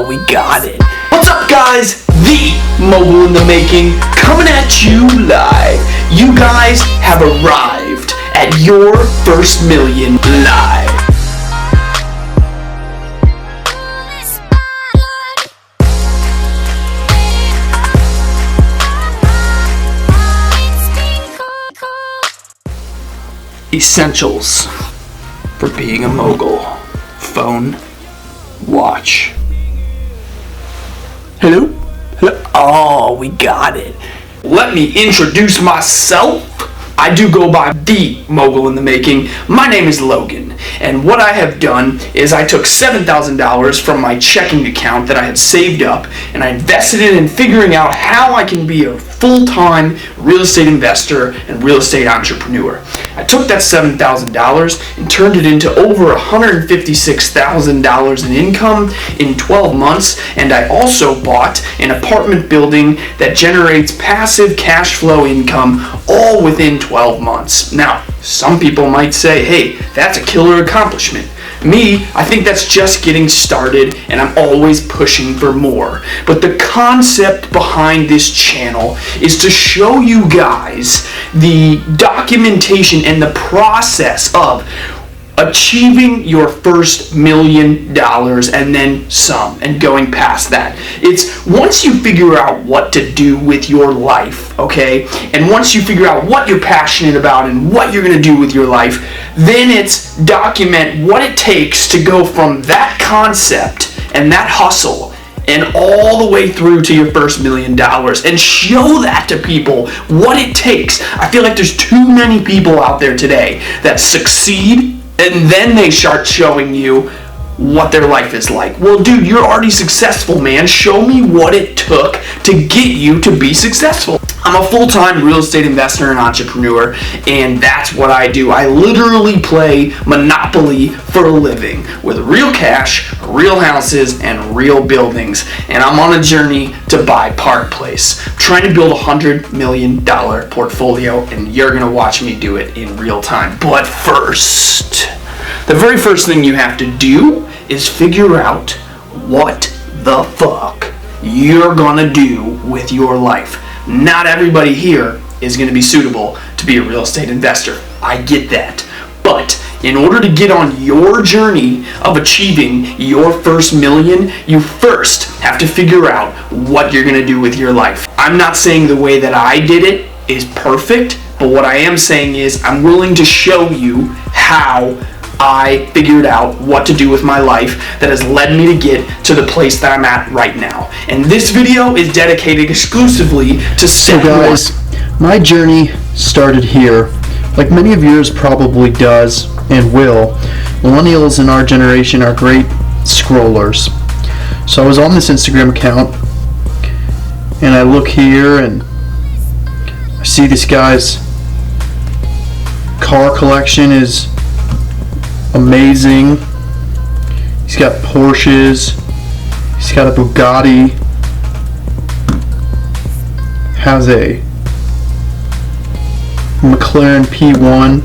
Oh, we got it. What's up, guys? The Mogul in the Making, coming at you live. You guys have arrived at your first million live. Essentials for being a mogul. Phone, watch. Hello? Hello? Oh, we got it. Let me introduce myself. I do go by the Mogul in the Making. My name is Logan, and what I have done is I took $7,000 from my checking account that I had saved up, and I invested it in figuring out how I can be a full-time real estate investor and real estate entrepreneur. I took that $7,000 and turned it into over $156,000 in income in 12 months, and I also bought an apartment building that generates passive cash flow income all within 12 months. Now, some people might say, hey, that's a killer accomplishment. Me, I think that's just getting started, and I'm always pushing for more. But the concept behind this channel is to show you guys the documentation and the process of achieving your first $1 million and then some, and going past that. It's once you figure out what to do with your life, okay, and once you figure out what you're passionate about and what you're going to do with your life, then it's document what it takes to go from that concept and that hustle and all the way through to your first $1 million, and show that to people what it takes. I feel like there's too many people out there today that succeed and then they start showing you what their life is like. Well, dude, you're already successful, man. Show me what it took to get you to be successful. I'm a full-time real estate investor and entrepreneur, and that's what I do. I literally play Monopoly for a living with real cash, real houses, and real buildings. And I'm on a journey to buy Park Place. I'm trying to build a $100 million portfolio, and you're gonna watch me do it in real time. But first, the very first thing you have to do is figure out what the fuck you're gonna do with your life. Not everybody here is gonna be suitable to be a real estate investor. I get that. But in order to get on your journey of achieving your first million, you first have to figure out what you're gonna do with your life. I'm not saying the way that I did it is perfect, but what I am saying is I'm willing to show you how I figured out what to do with my life that has led me to get to the place that I'm at right now. And this video is dedicated exclusively to So guys, my journey started here, like many of yours probably does and will. Millennials in our generation are great scrollers. So I was on this Instagram account, and I look here and I see this guy's car collection is amazing. He's got Porsches, he's got a Bugatti, has a McLaren P1.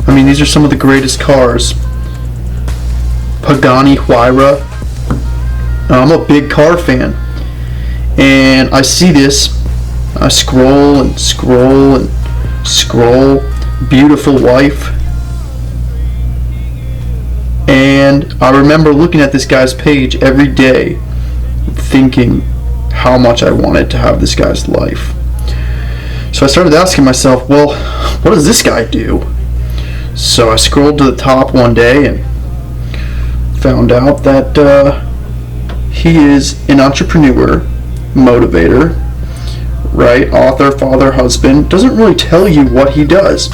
I mean, these are some of the greatest cars. Pagani Huayra. I'm a big car fan, and I see this, I scroll and scroll and scroll. Beautiful wife. And I remember looking at this guy's page every day, thinking how much I wanted to have this guy's life. So I started asking myself, well, what does this guy do? So I scrolled to the top one day and found out that he is an entrepreneur, motivator, right? Author, father, husband. Doesn't really tell you what he does.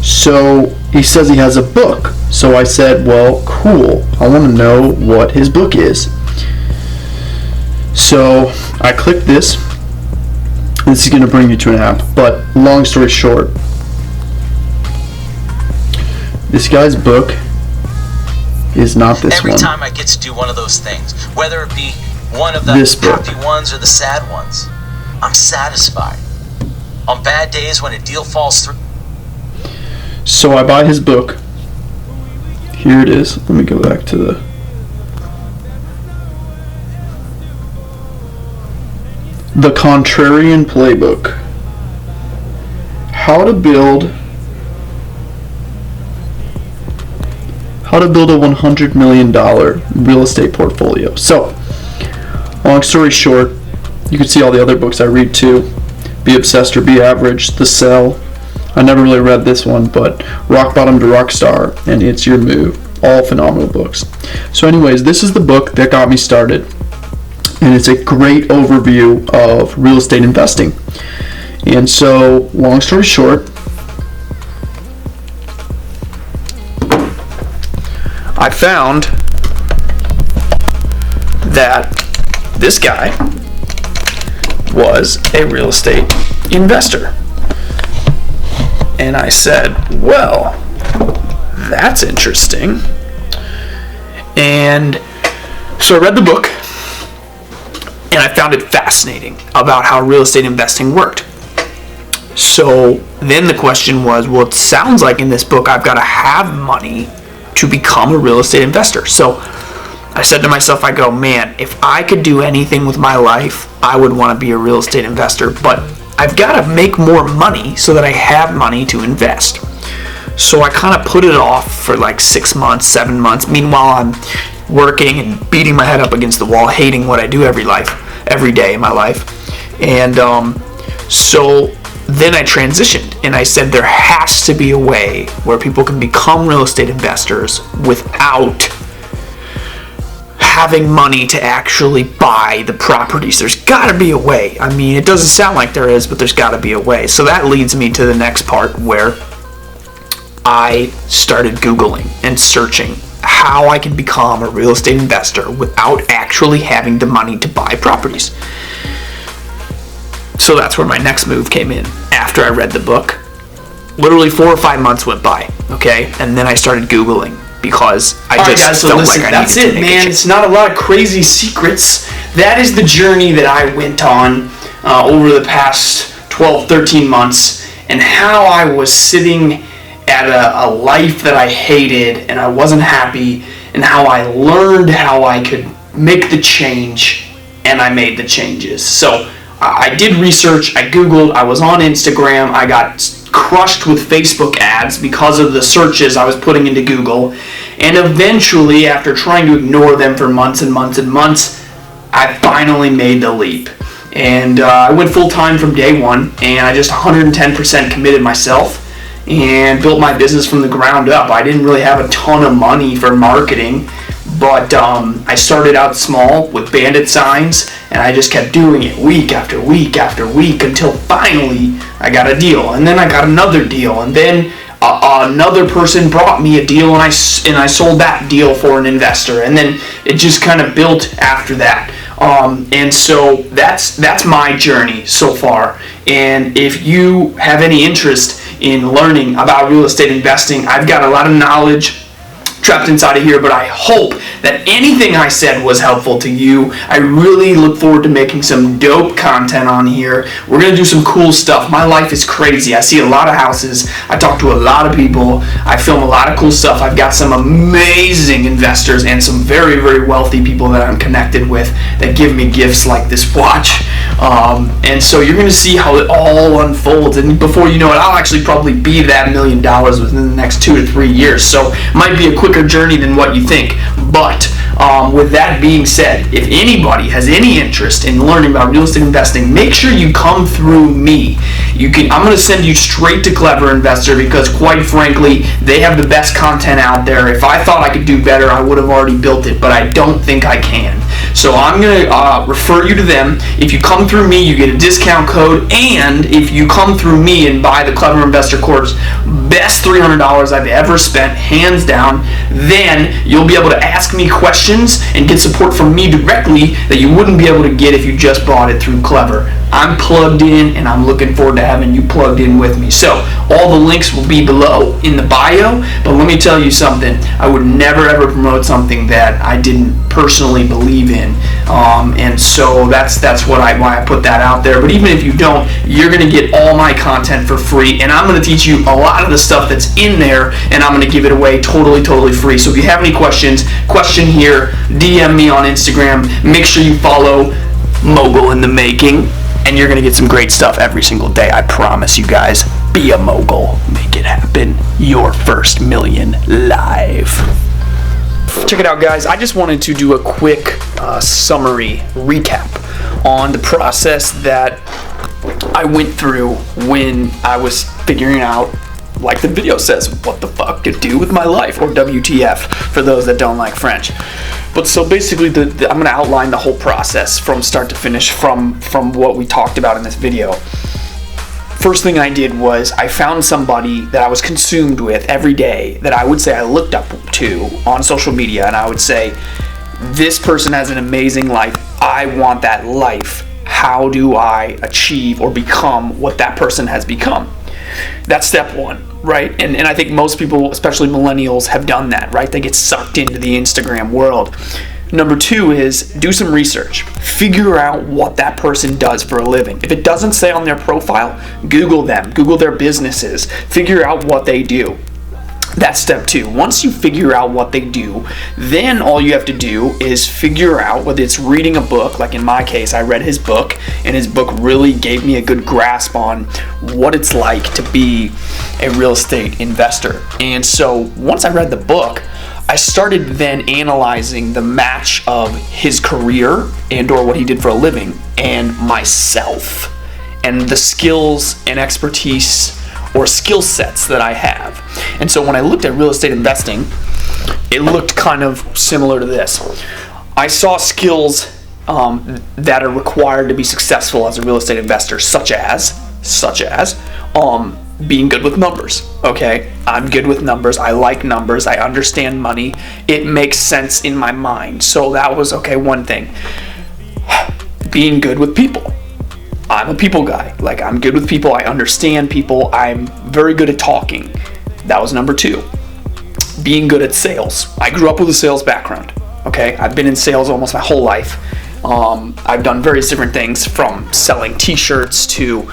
So he says he has a book. So I said, well, cool. I want to know what his book is. So I clicked this. This is going to bring you to an app. But long story short, this guy's book is not this one. Every time I get to do one of those things, whether it be one of the happy ones or the sad ones, I'm satisfied. On bad days when a deal falls through. So I buy his book. Here it is. Let me go back to the The Contrarian Playbook. How to build a $100 million real estate portfolio. So, long story short, you can see all the other books I read too. Be Obsessed or Be Average, The Sell. I never really read this one, but Rock Bottom to Rockstar and It's Your Move. All phenomenal books. So anyways, this is the book that got me started. And it's a great overview of real estate investing. And so, long story short, I found that this guy was a real estate investor. And I said, well, that's interesting. And so I read the book, and I found it fascinating about how real estate investing worked. So then the question was, well, it sounds like in this book I've got to have money to become a real estate investor. So I said to myself, I go, man, if I could do anything with my life, I would want to be a real estate investor, but I've got to make more money so that I have money to invest. So I kind of put it off for like 6 months, 7 months. Meanwhile, I'm working and beating my head up against the wall, hating what I do every day in my life. And so then I transitioned and I said there has to be a way where people can become real estate investors without having money to actually buy the properties. There's got to be a way. I mean, it doesn't sound like there is, but there's got to be a way. So that leads me to the next part where I started Googling and searching how I can become a real estate investor without actually having the money to buy properties. So that's where my next move came in. After I read the book, literally 4 or 5 months went by, okay? And then I started Googling because I felt like I needed to make a change. It's not a lot of crazy secrets. That is the journey that I went on over the past 12, 13 months, and how I was sitting at a life that I hated and I wasn't happy, and how I learned how I could make the change, and I made the changes. So I did research, I Googled, I was on Instagram, I got crushed with Facebook ads because of the searches I was putting into Google, and eventually, after trying to ignore them for months and months and months, I finally made the leap. And I went full-time from day one, and I just 110% committed myself and built my business from the ground up. I didn't really have a ton of money for marketing, but I started out small with bandit signs, and I just kept doing it week after week after week until finally I got a deal, and then I got another deal, and then another person brought me a deal, and I sold that deal for an investor, and then it just kind of built after that. And so that's my journey so far. And if you have any interest in learning about real estate investing, I've got a lot of knowledge trapped inside of here, but I hope that anything I said was helpful to you. I really look forward to making some dope content on here. We're going to do some cool stuff. My life is crazy. I see a lot of houses. I talk to a lot of people. I film a lot of cool stuff. I've got some amazing investors and some very, very wealthy people that I'm connected with that give me gifts like this watch. And so you're going to see how it all unfolds. And before you know it, I'll actually probably be that $1 million within the next 2 to 3 years. So it might be a quicker journey than what you think. But with that being said, if anybody has any interest in learning about real estate investing, make sure you come through me. I'm going to send you straight to Clever Investor because, quite frankly, they have the best content out there. If I thought I could do better, I would have already built it, but I don't think I can. So I'm going to refer you to them. If you come through me, you get a discount code, and if you come through me and buy the Clever Investor course, best $300 I've ever spent, hands down, then you'll be able to ask me questions and get support from me directly that you wouldn't be able to get if you just bought it through Clever. I'm plugged in, and I'm looking forward to having you plugged in with me. So all the links will be below in the bio, but let me tell you something. I would never ever promote something that I didn't personally believe in, and so that's why I put that out there. But even if you don't, you're going to get all my content for free, and I'm going to teach you a lot of the stuff that's in there, and I'm going to give it away totally free. So if you have any questions, question here, DM me on Instagram. Make sure you follow Mogul in the Making. and you're going to get some great stuff every single day. I promise you guys. Be a mogul. Make it happen. Your first million live. Check it out, guys. I just wanted to do a quick summary recap on the process that I went through when I was figuring out, like the video says, what the fuck to do with my life, or WTF for those that don't like French. But so basically, I'm going to outline the whole process from start to finish from what we talked about in this video. First thing I did was I found somebody that I was consumed with every day that I would say I looked up to on social media, and I would say, this person has an amazing life. I want that life. How do I achieve or become what that person has become? That's step one, right? And I think most people, especially millennials, have done that, right? They get sucked into the Instagram world. Number two is do some research. Figure out what that person does for a living. If it doesn't say on their profile, Google them. Google their businesses. Figure out what they do. That's step two. Once you figure out what they do, then all you have to do is figure out whether it's reading a book. Like in my case, I read his book, and his book really gave me a good grasp on what it's like to be a real estate investor. And so once I read the book, I started then analyzing the match of his career and or what he did for a living and myself and the skills and expertise or skill sets that I have. And so when I looked at real estate investing, it looked kind of similar to this. I saw skills that are required to be successful as a real estate investor, such as being good with numbers. Okay, I'm good with numbers. I like numbers. I understand money. It makes sense in my mind. So that was okay. One thing. Being good with people. I'm a people guy. Like, I'm good with people. I understand people. I'm very good at talking. That was number two. Being good at sales. I grew up with a sales background. Okay, I've been in sales almost my whole life. I've done various different things, from selling t-shirts to,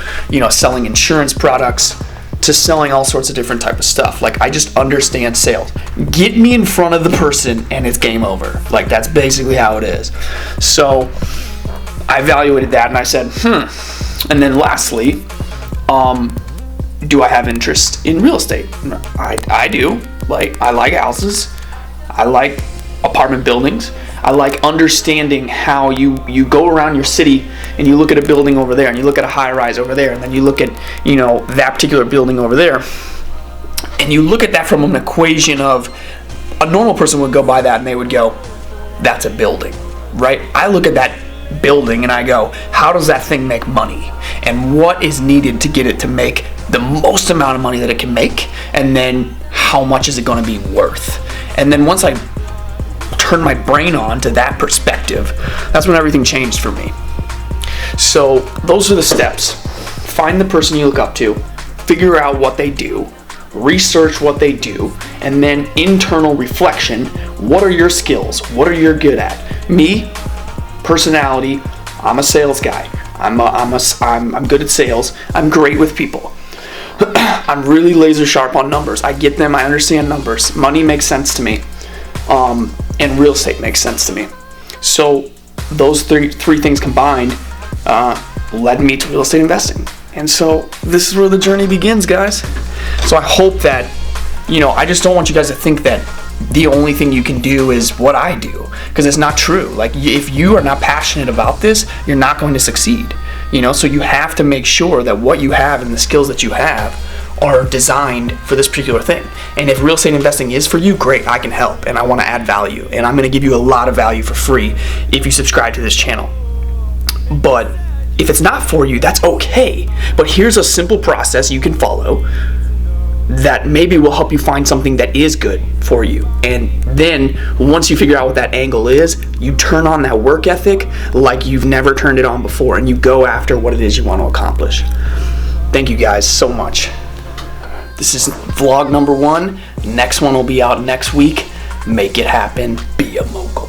selling insurance products to selling all sorts of different type of stuff. Like, I just understand sales. Get me in front of the person and it's game over. Like, that's basically how it is. So I evaluated that and I said, And then lastly, do I have interest in real estate? I do. Like, I like houses. I like apartment buildings. I like understanding how you go around your city and you look at a building over there and you look at a high rise over there and then you look at, that particular building over there, and you look at that from an equation of a normal person would go by that and they would go, that's a building, right? I look at that building and I go, how does that thing make money? And what is needed to get it to make the most amount of money that it can make? And then how much is it going to be worth? And then once I turn my brain on to that perspective, that's when everything changed for me. So those are the steps. Find the person you look up to, figure out what they do, research what they do, and then internal reflection. What are your skills? What are you good at? Me, personality, I'm a sales guy. I'm good at sales. I'm great with people. I'm really laser sharp on numbers. I get them. I understand numbers. Money makes sense to me. And real estate makes sense to me. So those three things combined led me to real estate investing. And so this is where the journey begins, guys. So I hope that, I just don't want you guys to think that the only thing you can do is what I do, because it's not true. Like, if you are not passionate about this, you're not going to succeed. So you have to make sure that what you have and the skills that you have are designed for this particular thing. And if real estate investing is for you, great, I can help and I want to add value, and I'm going to give you a lot of value for free if you subscribe to this channel. But if it's not for you, that's okay. But here's a simple process you can follow that maybe will help you find something that is good for you. And then once you figure out what that angle is, you turn on that work ethic like you've never turned it on before, and you go after what it is you want to accomplish. Thank you guys so much. This is vlog number 1. Next one will be out next week. Make it happen. Be a mogul.